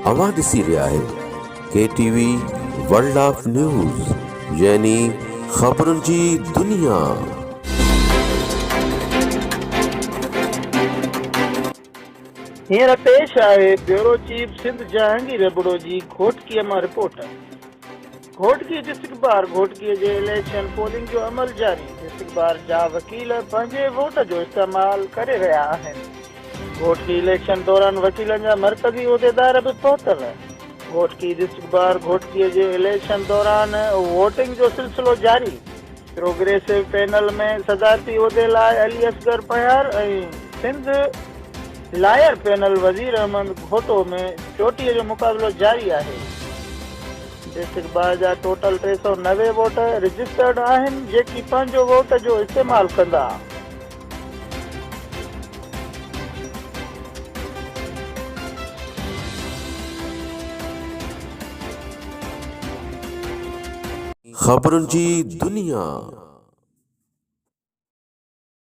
अवां ॾिसी रहिया आहियो KTV वर्ल्ड ऑफ न्यूज़ यानी ख़बरुनि जी दुनिया। हींअर पेश आहे ब्यूरो चीफ सिंध जहांगीर अबड़ो जी घोटकीअ मां रिपोर्ट। घोटकी डिस्ट्रिक्ट बार घोटकीअ जे इलेक्शन पोलिंग जो अमल जारी। डिस्ट्रिक्ट बार जा वकील पंहिंजे वोट जो इस्तेमाल करे रहिया आहिनि। घोटकी इलेक्शन दौरान वकीलनि जा मरकज़ी उहिदेदार बि पहुतल। घोटकी डिस्ट्रिक्ट बार घोटकीअ जे इलेक्शन दौरान वोटिंग जो सिलसिलो जारी। प्रोग्रेसिव पैनल में सदारती उहिदे लाइ अली असगर पयार ऐं सिंध लायर पैनल वज़ीर अहमद घोटो में चोटीअ जो मुक़ाबिलो जारी आहे। डिस्ट्रिक्ट बार जा टोटल 390 वोट रजिस्टर्ड आहिनि जेकी पंहिंजो वोट जो इस्तेमालु कंदा। ख़बरुनि जी दुनिया।